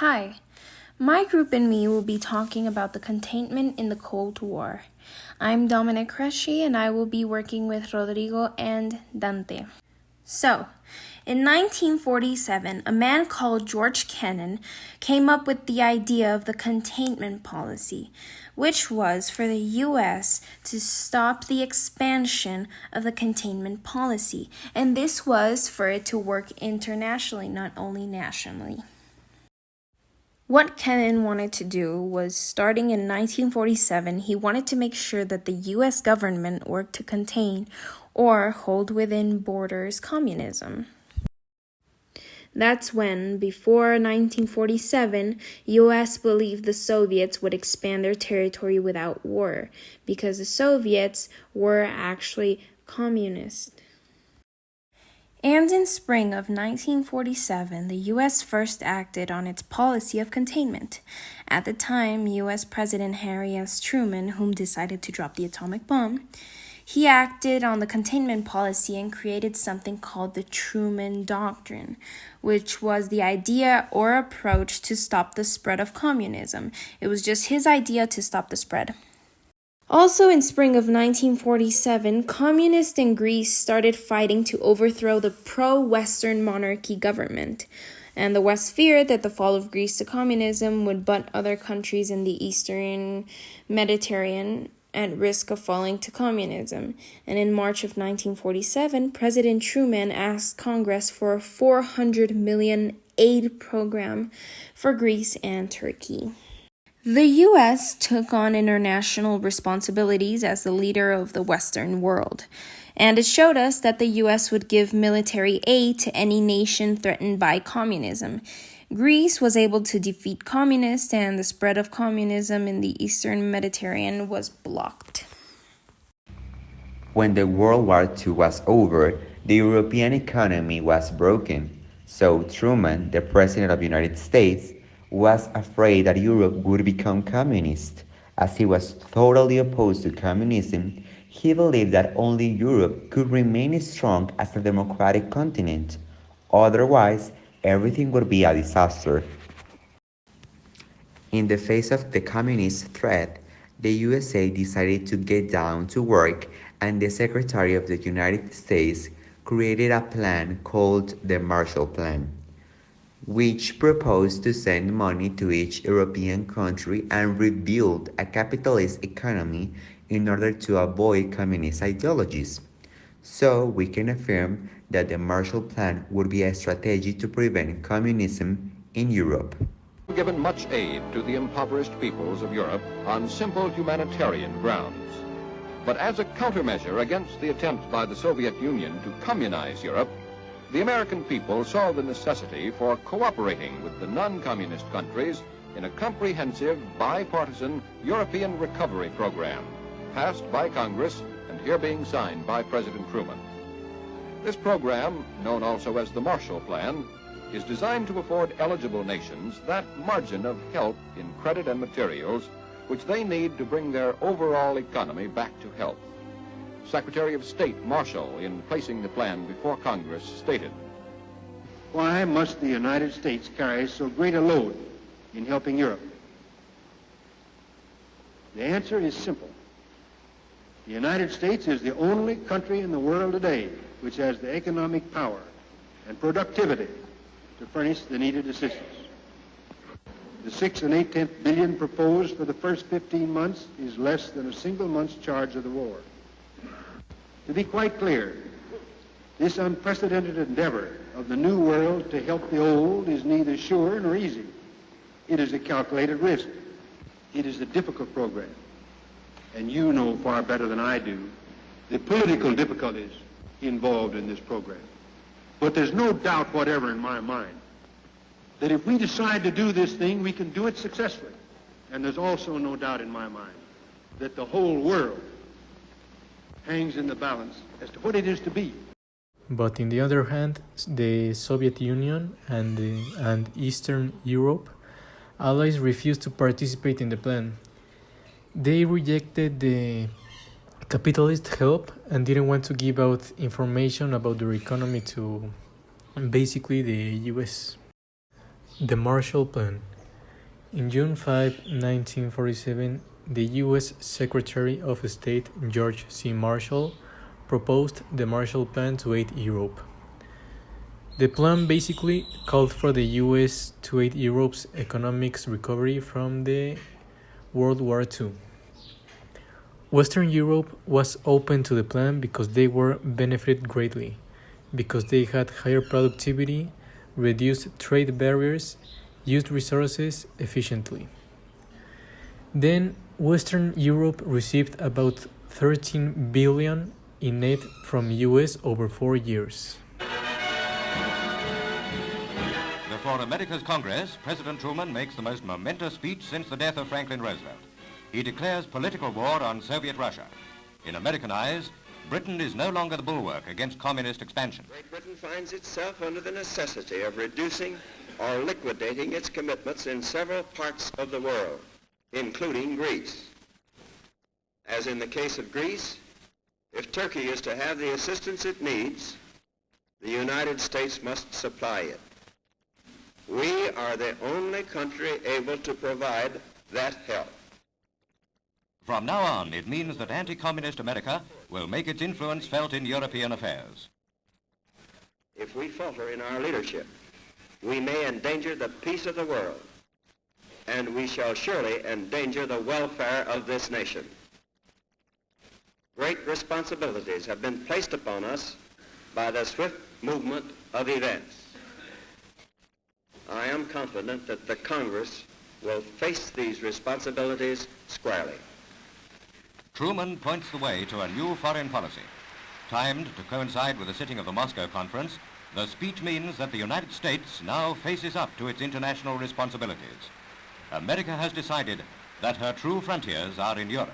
Hi, my group and me will be talking about the containment in the Cold War. I'm Dominic Cresci and I will be working with Rodrigo and Dante. So, in 1947, a man called George Kennan came up with the idea of the containment policy, which was for the U.S. to stop the expansion of the containment policy, and this was for it to work internationally, not only nationally. What Kennan wanted to do was, starting in 1947, he wanted to make sure that the U.S. government worked to contain or hold within borders communism. That's when, before 1947, U.S. believed the Soviets would expand their territory without war, because the Soviets were actually communist. And in spring of 1947, the U.S. first acted on its policy of containment. At the time, U.S. President Harry S. Truman, whom decided to drop the atomic bomb, he acted on the containment policy and created something called the Truman Doctrine, which was the idea or approach to stop the spread of communism. It was just his idea to stop the spread. Also in spring of 1947, communists in Greece started fighting to overthrow the pro-Western monarchy government, and the West feared that the fall of Greece to communism would butt other countries in the Eastern Mediterranean at risk of falling to communism. And in March of 1947, President Truman asked Congress for a $400 million aid program for Greece and Turkey. The U.S. took on international responsibilities as the leader of the Western world, and it showed us that the U.S. would give military aid to any nation threatened by communism. Greece was able to defeat communists, and the spread of communism in the Eastern Mediterranean was blocked. When the World War II was over, the European economy was broken, so Truman, the President of the United States, was afraid that Europe would become communist. As he was totally opposed to communism, he believed that only Europe could remain strong as a democratic continent. Otherwise, everything would be a disaster. In the face of the communist threat, the USA decided to get down to work, and the Secretary of the United States created a plan called the Marshall Plan, which proposed to send money to each European country and rebuild a capitalist economy in order to avoid communist ideologies. So we can affirm that the Marshall Plan would be a strategy to prevent communism in Europe. Given much aid to the impoverished peoples of Europe on simple humanitarian grounds. But as a countermeasure against the attempt by the Soviet Union to communize Europe, the American people saw the necessity for cooperating with the non-communist countries in a comprehensive, bipartisan European recovery program, passed by Congress and here being signed by President Truman. This program, known also as the Marshall Plan, is designed to afford eligible nations that margin of help in credit and materials which they need to bring their overall economy back to health. Secretary of State Marshall, in placing the plan before Congress, stated, "Why must the United States carry so great a load in helping Europe? The answer is simple. The United States is the only country in the world today which has the economic power and productivity to furnish the needed assistance. The 6 8/10 billion proposed for the first 15 months is less than a single month's charge of the war. To be quite clear, this unprecedented endeavor of the new world to help the old is neither sure nor easy. It is a calculated risk. It is a difficult program. And you know far better than I do the political difficulties involved in this program. But there's no doubt whatever in my mind that if we decide to do this thing, we can do it successfully. And there's also no doubt in my mind that the whole world hangs in the balance as to what it is to be. But on the other hand, the Soviet Union and Eastern Europe allies refused to participate in the plan. They rejected the capitalist help and didn't want to give out information about their economy to basically the US. The Marshall Plan. In June 5, 1947, the U.S. Secretary of State George C. Marshall proposed the Marshall Plan to aid Europe. The plan basically called for the U.S. to aid Europe's economic recovery from the World War II. Western Europe was open to the plan because they were benefited greatly, because they had higher productivity, reduced trade barriers, used resources efficiently. Then Western Europe received about 13 billion in aid from US over 4 years. Before America's Congress, President Truman makes the most momentous speech since the death of Franklin Roosevelt. He declares political war on Soviet Russia. In American eyes, Britain is no longer the bulwark against communist expansion. Great Britain finds itself under the necessity of reducing or liquidating its commitments in several parts of the world, including Greece. As in the case of Greece, if Turkey is to have the assistance it needs, the United States must supply it. We are the only country able to provide that help. From now on, it means that anti-communist America will make its influence felt in European affairs. If we falter in our leadership, we may endanger the peace of the world, and we shall surely endanger the welfare of this nation. Great responsibilities have been placed upon us by the swift movement of events. I am confident that the Congress will face these responsibilities squarely. Truman points the way to a new foreign policy. Timed to coincide with the sitting of the Moscow Conference, the speech means that the United States now faces up to its international responsibilities. America has decided that her true frontiers are in Europe.